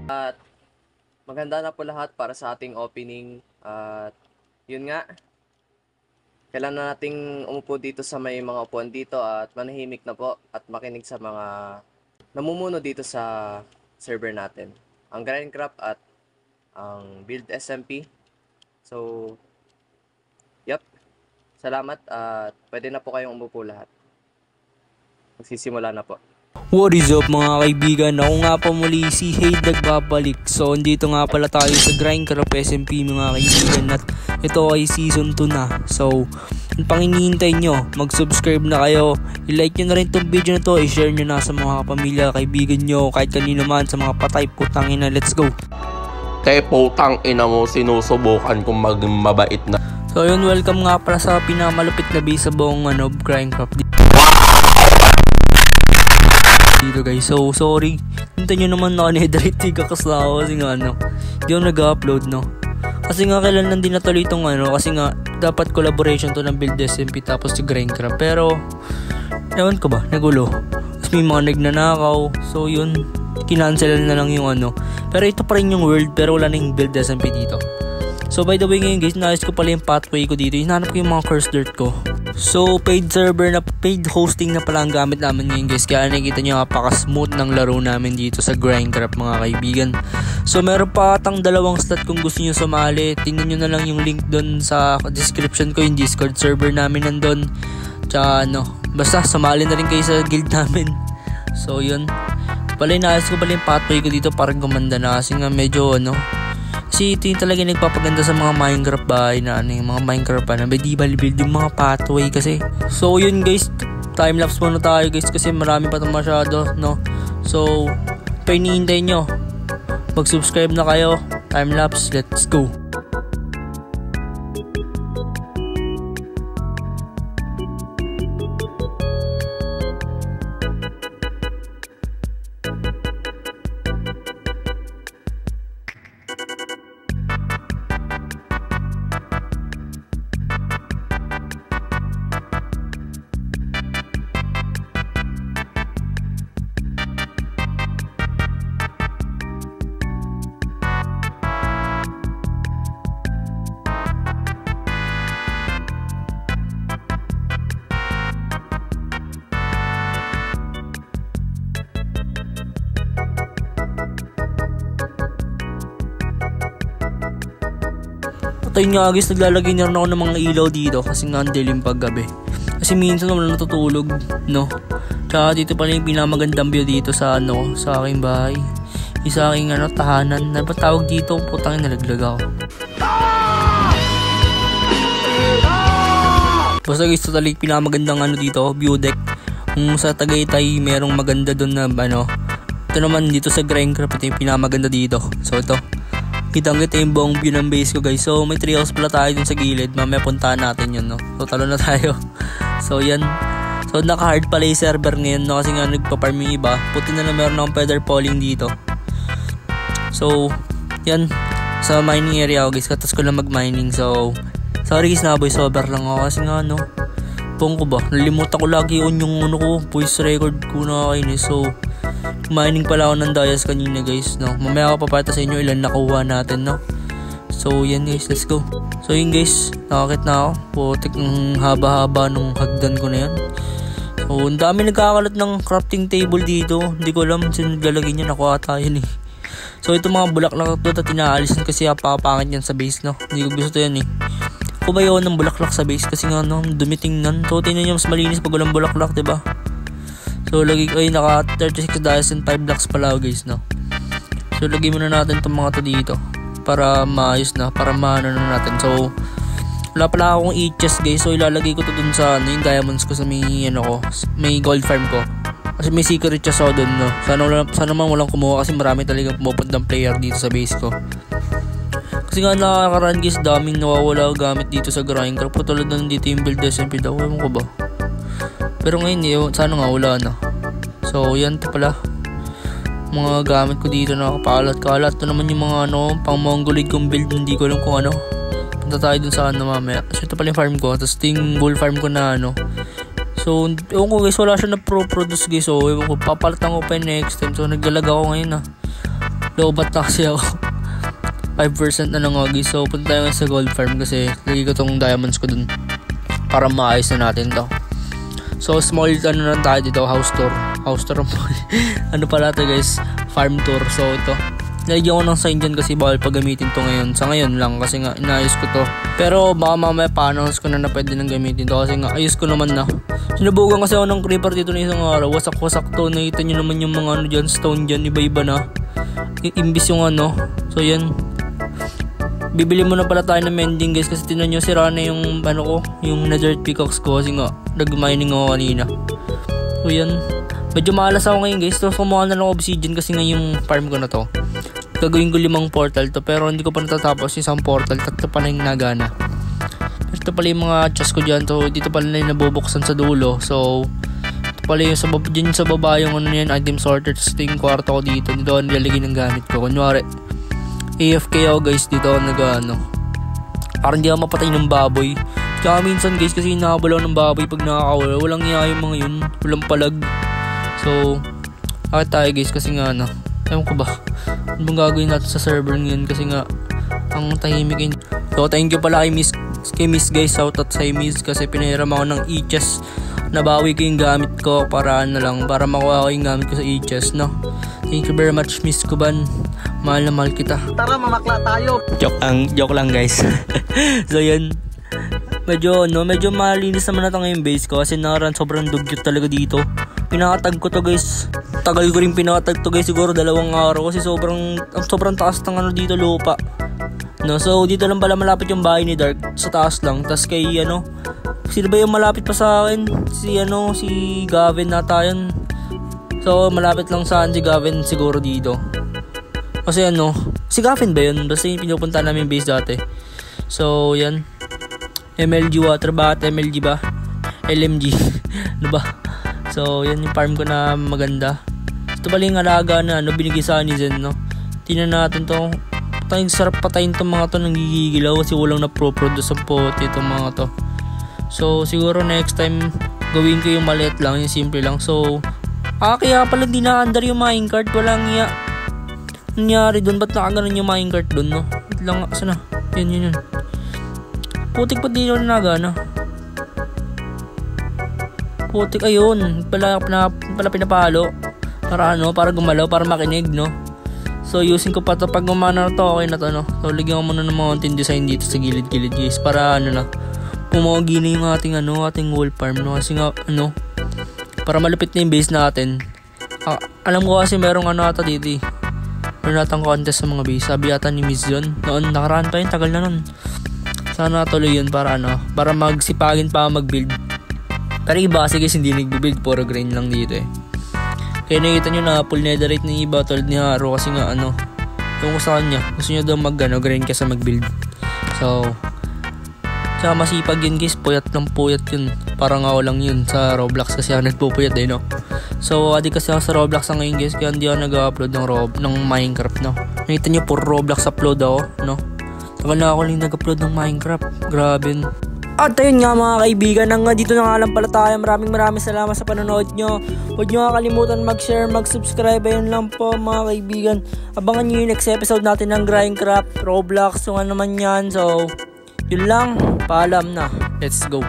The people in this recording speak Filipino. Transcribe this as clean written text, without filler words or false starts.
At maganda na po lahat para sa ating opening. At yun nga, kailangan na nating umupo dito sa may mga upuan dito at manahimik na po at makinig sa mga namumuno dito sa server natin. Ang Grindcraft at ang Build SMP. So, yep. Salamat at pwede na po kayong umupo lahat. Magsisimula na po. What is up mga kaibigan? Ako nga pa muli si Haid nagbabalik. So andito nga pala tayo sa Grindcraft SMP mga kaibigan. At ito ay season 2 na. So ang pangingihintay nyo, mag-subscribe na kayo. I-like nyo na rin itong video na to. I-share nyo na sa mga kapamilya, kaibigan nyo, kahit kanino man, sa mga patay. Putang ina, let's go. Kaya putang ina mo, sinusubukan kong maging mabait na. So yun, welcome nga pala sa pinamalupit na base sa buong Grindcraft dito guys. So sorry, hinta nyo naman na kanederate kakasawa kasi nga hindi ako nag-upload kasi nga kailan din natuloy itong kasi nga dapat collaboration to ng Build SMP tapos si Grindcraft, pero ewan ko ba, nagulo, tapos may mga nagnanakaw, so yun, kinancel na lang yung pero ito pa rin yung world pero wala na yung Build SMP dito. So by the way ngayon guys, naayos ko pala yung pathway ko dito, hinahanap ko yung mga cursed dirt ko. So paid server na, paid hosting na pala ang gamit namin ngayon guys, kaya nakikita nyo napaka-smooth ng laro namin dito sa Grindcraft mga kaibigan. So meron pa atang 2 slot kung gusto nyo sumali, tingnan nyo na lang yung link doon sa description ko, yung Discord server namin nandun. Tsaka basta sumali na rin kayo sa guild namin. So yun, pala inaayos ko pala yung pathway ko dito para gumanda na, kasi nga medyo kasi ito yung talaga nagpapaganda sa mga Minecraft bahay na yung mga Minecraft na medieval build yung mga pathway kasi. So yun guys, timelapse muna tayo guys kasi marami pa itong masyado So painihintay nyo, mag-subscribe na kayo. Timelapse, let's go. Patay nga guys, naglalagay na rin ako ng mga ilaw dito kasi nga ang dilim pag gabi. Kasi minsan wala natutulog, Tsaka dito pala yung pinamagandang view dito sa sa aking bahay. Yung sa aking tahanan. Ano ba tawag dito? Putang ina, nalaglag ako. Basta guys, totally pinamagandang dito, view deck. Kung sa Tagaytay merong maganda doon na ito naman dito sa Grindcraft, ito yung pinamaganda dito. So ito, kitang-kita yung buong view ng base ko guys. So may treehouse pala tayo dun sa gilid, mamaya puntahan natin yun So talo na tayo. So yan, so naka-hard pala yung server ngayon kasi nga nagpa-farm yung iba. Puti na meron akong feather falling dito. So yan, sa mining area ako guys, katas ko lang mag-mining. So sorry guys, naboy sober lang ako kasi nga pong ko ba, nalimutan ko lagi yun yung ko, voice record ko na kainis. So mining pala ako ng Dias kanina guys mamaya ako papata sa inyo ilan nakuha natin So yan guys, let's go. So yun guys, nakakit na ako, putik ng haba-haba nung hagdan ko na yan. So ang dami nagkakalat ng crafting table dito, hindi ko alam sino naglalagay niya, nakuha tayo So ito mga bulaklak ito tinaalis kasi papangit yan sa base hindi ko gusto yan Ako ba yun ng bulaklak sa base kasi nga dumitingnan. So tingnan nyo, mas malinis pag walang bulaklak, diba? So lagi naka 36 dias and 5 blocks pala guys So lagay muna natin itong mga to dito para maayos na, para maano na natin. So wala pala akong e-chest guys, so ilalagay ko to dun sa yung diamonds ko sa may may gold farm ko. Kasi may secret chest ako dun Sana man walang kumuha kasi marami talagang pumupuntang player dito sa base ko. Kasi nga nakakaraan guys, daming nawawala gamit dito sa Grindcraft. Tulad na dito yung Build SMP daw, ewan ko ba. Pero ngayon sana nga wala na. So yan to pala mga gamit ko dito na kapalat-kalat. Ito naman yung mga pang Mongolig kong build, hindi ko alam kung punta tayo dun sa mamaya. So ito pala yung farm ko, tapos ting bull farm ko na So ewan ko guys, wala siya na produce guys. So ewan ko, papalitan ko pa next time. So naglalag ako ngayon Lobat na kasi ako. 5% na lang ako guys. So punta tayo sa gold farm kasi lagi ko tong diamonds ko dun para maayos na natin to. So small ano lang tayo dito, house tour ano pala to guys, farm tour. So ito, nalagyan ko ng sign dyan kasi bawal pa gamitin to ngayon. Sa ngayon lang kasi nga inayos ko to. Pero baka mamaya pa-announce ko na pwede nang gamitin to kasi nga ayos ko naman na. Sinubukan kasi ako ng creeper dito na isang araw. Wasak-wasak to. Nakita nyo naman yung mga ano dyan, stone dyan, iba-iba na. Imbis yung ano. So yan, bibili muna pala tayo ng mending guys kasi tinan nyo sira na yung ano ko, yung nether pickaxe ko kasi nga nag-mining ako kanina. So yan, medyo malas ako ngayon guys. So kumuha na lang obsidian kasi nga yung farm ko na to. Gagawin ko 5 portal to pero hindi ko pa natatapos yung isang portal. 3 pa na yung nagana. Ito pala yung mga chest ko dyan. So dito pala na yung nabubuksan sa dulo. So ito pala yung sa baba yung ano yan, item sorter. Tapos ito yung kwarto ko dito. Dito ako nilalagay ng gamit ko. Kunwari AFK ako guys, dito ako nag-ano, parang hindi ako mapatay ng baboy. Tsaka minsan guys kasi hinahabol ako ng baboy pag nakakawala. Walang iya yung mga yun, walang palag. So akit tayo guys kasi nga ano, ewan ko ba ano bang gagawin natin sa server ngayon kasi nga ang tahimik yun. So thank you pala kay Miss guys, shoutout sa Miss kasi pinahiram ako ng e-chest. Nabawi ko yung gamit ko para ano lang, para makuha ko yung gamit ko sa e-chest, no? Thank you very much Miss Kuban, mahal na mahal kita. Tara mamakla tayo. Joke lang guys. So yun, medyo malinis naman natin ngayon base ko kasi nakaraan sobrang dugyot talaga dito. Pinakatag ko to guys, tagal ko rin pinakatag to guys, siguro 2 araw kasi sobrang taas ng ano dito lupa, no? So dito lang pala malapit yung bahay ni Dark, sa taas lang. Tas kay ano, sino ba yung malapit pa sa akin? Si Gavin nata yun. So malapit lang saan si Gavin siguro dito. Kasi ano, si Gavin ba yun? Basta yung pinupunta namin base dati. So yan, MLG water ba? MLG ba? LMG ano ba? So yan yung farm ko na maganda. Ito pala yung alaga na ano, binigay sa ni Zen, no? Tingnan natin to. Tayong sarap patayin tong mga to, nang gigigilaw kasi walang na-produce ang pote itong mga to. So siguro next time gawin ko yung maliit lang, yung simple lang. So kaya pala di na-under yung minecart, walang iya. Nangyari dun, ba't nakaganon yung minecart dun, no? Wait lang, saan na? Yun. Putik pa di yun nagana. Putik, ayun. Pala pinapalo. Para ano, para gumalaw, para makinig, no? So using ko pa to pag gumana na to, okay na to, no? So lagyan ko muna ng mountain design dito sa gilid-gilid guys, para ano na, pumogi na yung ating wall farm, no? Kasi nga ano, para malupit na yung base natin. Alam ko kasi merong ano ata dito, meron natang contest sa mga base. Sabi ata ni Miss yun noon, nakaraan pa yun, tagal na nun. Sana tuloy yun para ano, para magsipagin pa mag-build. Pero iba kasi guys hindi nag-build, puro grind lang dito eh. Kaya nakita nyo na full netherite ng iba tulad ni Haro kasi nga ano, yung ko sa kanya, gusto nyo daw grind kesa mag-build. So tsaka masipag yun guys, puyat yun. Parang ako lang yun sa Roblox kasi ako nagpupuyat eh, no? So adik kasi ako sa Roblox ngayon guys, kaya hindi ako nag-upload ng Minecraft, no? Nakita nyo puro Roblox upload ako, no? Tagal na ako lang nag-upload ng Minecraft, grabe. At ayun nga mga kaibigan, dito na nga lang pala tayo. Maraming salamat sa panonood nyo. Huwag nyo kalimutan mag-share, mag-subscribe. Ayun lang po mga kaibigan. Abangan nyo yung next episode natin ng Grindcraft, Roblox, kung ano man yan. So yun lang, paalam na. Let's go.